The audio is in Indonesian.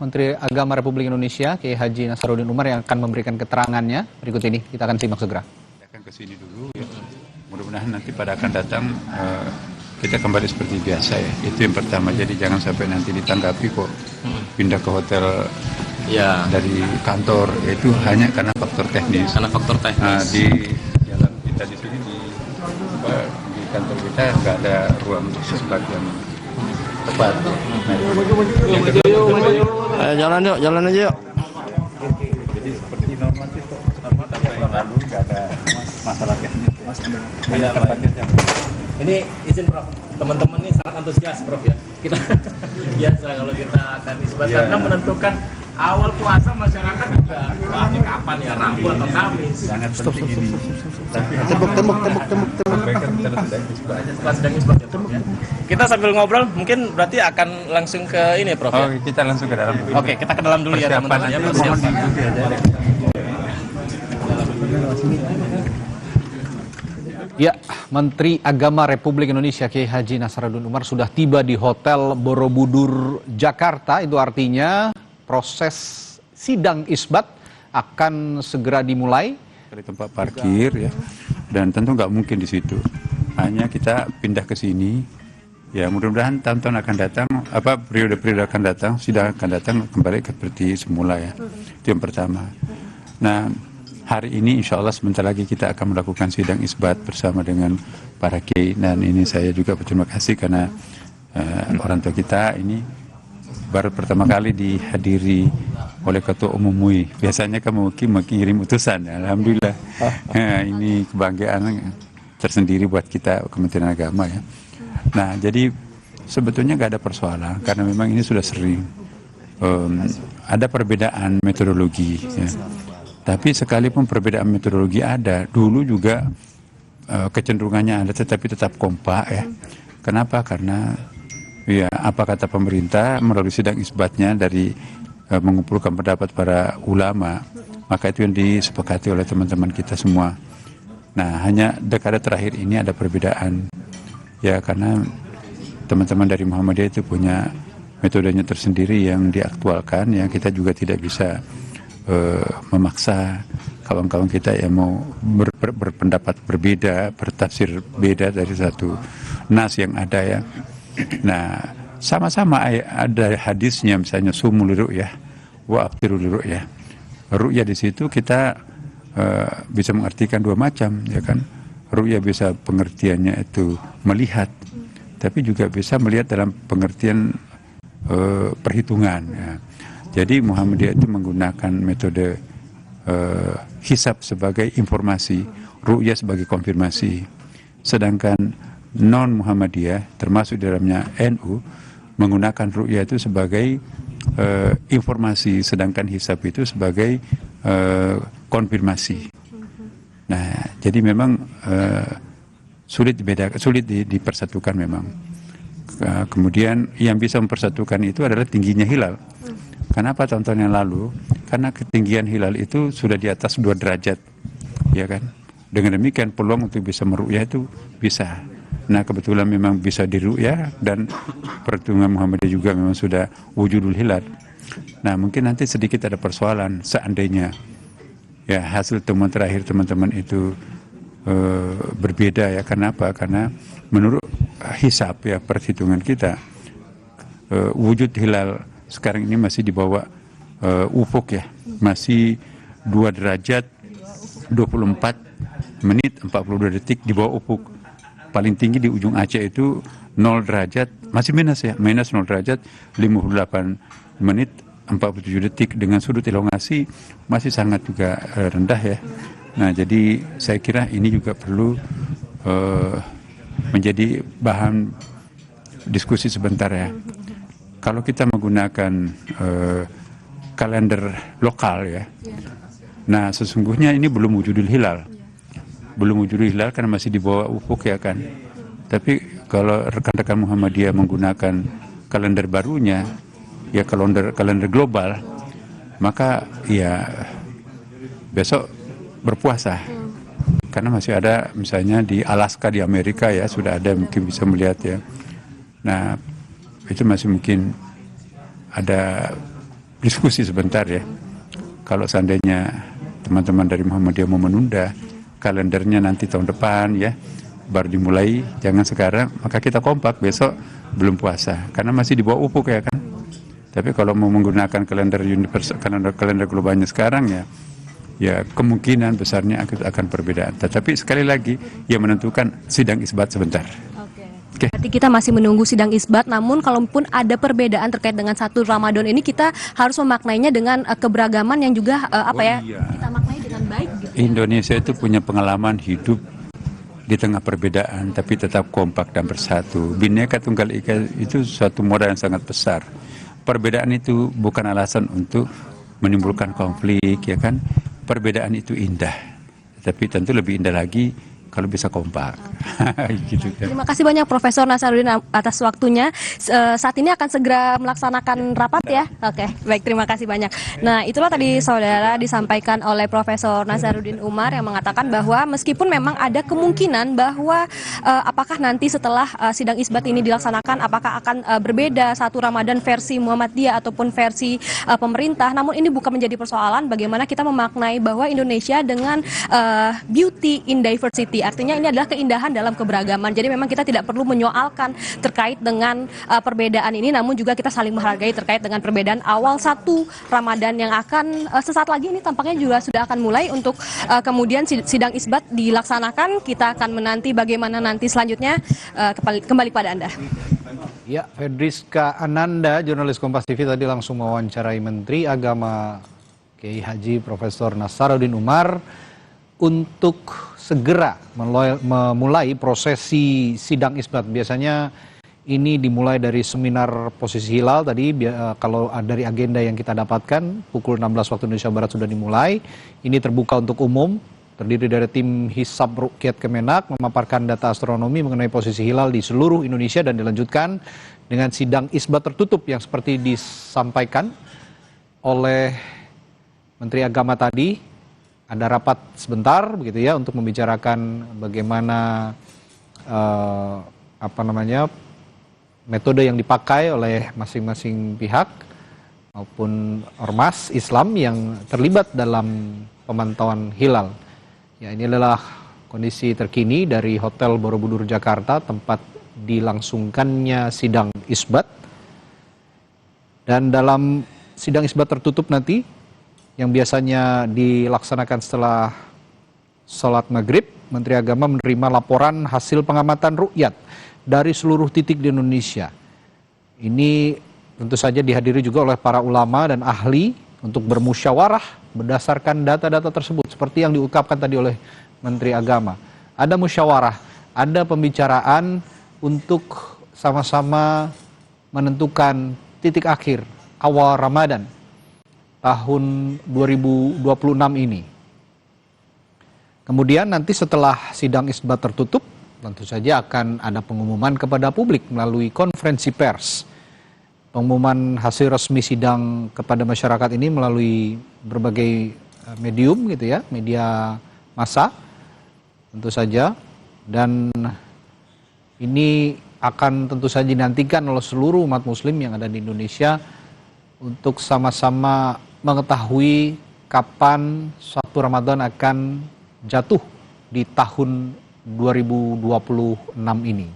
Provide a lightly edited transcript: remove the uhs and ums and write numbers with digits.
Menteri Agama Republik Indonesia, Kiai Haji Nasaruddin Umar yang akan memberikan keterangannya. Berikut ini, kita akan simak segera. Akan ke sini dulu, ya. Mudah-mudahan nanti pada akan datang kita kembali seperti biasa ya. Itu yang pertama. Jadi jangan sampai nanti ditanggapi kok pindah ke hotel ya dari kantor. Itu hanya karena faktor teknis. Karena faktor teknis. Di jalan kita di sini di kantor kita nggak ada ruang sebat yang tepat. Jalan aja yuk. Jadi seperti normal itu, tahun lalu nggak ada masalah teknis. Ini izin Prof, teman-teman ini sangat antusias Prof ya. Kita biasa kalau kita akan isbat karena menentukan awal puasa masyarakat juga wah ini kapan ya, Rabu atau Kamis. Sangat penting ini. Tembok. Setelah sedang isbat ya, Prof, ya. Kita sambil ngobrol mungkin berarti akan langsung ke ini Prof ya. Oh, kita langsung ke dalam. Oke, kita ke dalam dulu ya teman-teman ya. Ya, Menteri Agama Republik Indonesia Kiai Haji Nasaruddin Umar sudah tiba di Hotel Borobudur, Jakarta. Itu artinya proses sidang isbat akan segera dimulai. Dari tempat parkir ya, dan tentu nggak mungkin di situ. Hanya kita pindah ke sini. Ya, mudah-mudahan tahun-tahun akan datang, periode-periode akan datang, sidang akan datang kembali seperti semula ya. Itu yang pertama. Nah, hari ini insya Allah sebentar lagi kita akan melakukan sidang isbat bersama dengan para kiai, dan ini saya juga berterima kasih karena orang tua kita ini baru pertama kali dihadiri oleh Ketua Umum MUI. Biasanya kamu mengirim utusan, alhamdulillah. Ini kebanggaan tersendiri buat kita Kementerian Agama ya. Nah, jadi sebetulnya nggak ada persoalan karena memang ini sudah sering ada perbedaan metodologi ya. Tapi sekalipun perbedaan metodologi ada, dulu juga kecenderungannya ada, tetapi tetap kompak ya. Kenapa? Karena ya apa kata pemerintah melalui sidang isbatnya dari mengumpulkan pendapat para ulama, maka itu yang disepakati oleh teman-teman kita semua. Nah, hanya dekade terakhir ini ada perbedaan ya, karena teman-teman dari Muhammadiyah itu punya metodenya tersendiri yang diaktualkan ya. Kita juga tidak bisa memaksa kawan-kawan kita yang mau berpendapat berbeda, bertafsir beda dari satu nas yang ada ya. Nah, sama-sama ada hadisnya, misalnya sumul ru'yah wa aftirul ru'yah. Ru'yah di situ kita bisa mengartikan dua macam ya kan. Ru'yah bisa pengertiannya itu melihat, tapi juga bisa melihat dalam pengertian perhitungan ya. Jadi Muhammadiyah itu menggunakan metode hisab sebagai informasi, ru'yah sebagai konfirmasi. Sedangkan non-Muhammadiyah, termasuk di dalamnya NU, menggunakan ru'yah itu sebagai informasi, sedangkan hisab itu sebagai konfirmasi. Nah, jadi memang sulit dipersatukan memang. Kemudian yang bisa mempersatukan itu adalah tingginya hilal. Kenapa tahun-tahun yang lalu? Karena ketinggian hilal itu sudah di atas 2 derajat, ya kan? Dengan demikian peluang untuk bisa meru'yah itu bisa. Nah, kebetulan memang bisa diru'yah, dan perhitungan Muhammadiyah juga memang sudah wujudul hilal. Nah, mungkin nanti sedikit ada persoalan seandainya ya hasil temuan terakhir teman-teman itu berbeda ya. Kenapa? Karena menurut hisab ya, perhitungan kita, wujud hilal sekarang ini masih di bawah ufuk ya, masih 2 derajat 24 menit 42 detik di bawah ufuk. Paling tinggi di ujung Aceh itu 0 derajat, masih minus ya, minus 0 derajat 58 menit 47 detik, dengan sudut elongasi masih sangat juga rendah ya. Nah, jadi saya kira ini juga perlu menjadi bahan diskusi sebentar ya. Kalau kita menggunakan kalender lokal ya, nah sesungguhnya ini belum wujudul hilal. Belum wujudul hilal karena masih di bawah ufuk ya kan. Tapi kalau rekan-rekan Muhammadiyah menggunakan kalender barunya, ya kalender global, maka ya besok berpuasa. Karena masih ada misalnya di Alaska di Amerika ya, sudah ada mungkin bisa melihat ya. Nah, itu masih mungkin ada diskusi sebentar ya. Kalau seandainya teman-teman dari Muhammadiyah mau menunda kalendernya nanti tahun depan ya, baru dimulai, jangan sekarang, maka kita kompak besok belum puasa karena masih di bawah ufuk ya kan. Tapi kalau mau menggunakan kalender universal, kalender globalnya sekarang ya kemungkinan besarnya akan perbedaan. Tetapi sekali lagi yang menentukan sidang isbat sebentar. Oke. Berarti kita masih menunggu sidang isbat, namun kalaupun ada perbedaan terkait dengan 1 Ramadan ini, kita harus memaknainya dengan keberagaman yang juga kita maknai dengan baik gitu. Indonesia itu punya pengalaman hidup di tengah perbedaan tapi tetap kompak dan bersatu. Bhinneka Tunggal Ika itu suatu modal yang sangat besar. Perbedaan itu bukan alasan untuk menimbulkan konflik ya kan. Perbedaan itu indah. Tapi tentu lebih indah lagi kalau bisa kompak. Gitu kan. Terima kasih banyak Profesor Nasaruddin atas waktunya. Saat ini akan segera melaksanakan rapat ya. Oke, baik, terima kasih banyak. Nah, itulah tadi saudara disampaikan oleh Profesor Nasaruddin Umar yang mengatakan bahwa meskipun memang ada kemungkinan bahwa apakah nanti setelah sidang isbat ini dilaksanakan apakah akan berbeda 1 Ramadan versi Muhammadiyah ataupun versi pemerintah, namun ini bukan menjadi persoalan bagaimana kita memaknai bahwa Indonesia dengan beauty in diversity. Artinya ini adalah keindahan dalam keberagaman. Jadi memang kita tidak perlu menyoalkan terkait dengan perbedaan ini, namun juga kita saling menghargai terkait dengan perbedaan awal 1 Ramadan yang akan sesaat lagi ini tampaknya juga sudah akan mulai untuk kemudian sidang isbat dilaksanakan. Kita akan menanti bagaimana nanti selanjutnya. Kembali pada Anda. Ya, Fedriska Ananda, jurnalis Kompas TV tadi langsung mewawancarai Menteri Agama Kiai Haji Profesor Nasaruddin Umar untuk segera memulai prosesi sidang isbat. Biasanya ini dimulai dari seminar posisi hilal tadi, kalau dari agenda yang kita dapatkan pukul 16 waktu Indonesia Barat sudah dimulai. Ini terbuka untuk umum, terdiri dari tim Hisab Ruqyat Kemenak memaparkan data astronomi mengenai posisi hilal di seluruh Indonesia dan dilanjutkan dengan sidang isbat tertutup yang seperti disampaikan oleh Menteri Agama tadi. Ada rapat sebentar begitu ya untuk membicarakan bagaimana metode yang dipakai oleh masing-masing pihak maupun ormas Islam yang terlibat dalam pemantauan hilal. Ya, ini adalah kondisi terkini dari Hotel Borobudur Jakarta, tempat dilangsungkannya sidang isbat. Dan dalam sidang isbat tertutup nanti yang biasanya dilaksanakan setelah sholat maghrib, Menteri Agama menerima laporan hasil pengamatan ruqyat dari seluruh titik di Indonesia. Ini tentu saja dihadiri juga oleh para ulama dan ahli untuk bermusyawarah berdasarkan data-data tersebut seperti yang diungkapkan tadi oleh Menteri Agama. Ada musyawarah, ada pembicaraan untuk sama-sama menentukan titik akhir awal Ramadan tahun 2026 ini. Kemudian nanti setelah sidang isbat tertutup, tentu saja akan ada pengumuman kepada publik melalui konferensi pers. Pengumuman hasil resmi sidang kepada masyarakat ini melalui berbagai medium gitu ya, media massa tentu saja. Dan ini akan tentu saja dinantikan oleh seluruh umat muslim yang ada di Indonesia untuk sama-sama mengetahui kapan 1 Ramadan akan jatuh di tahun 2026 ini.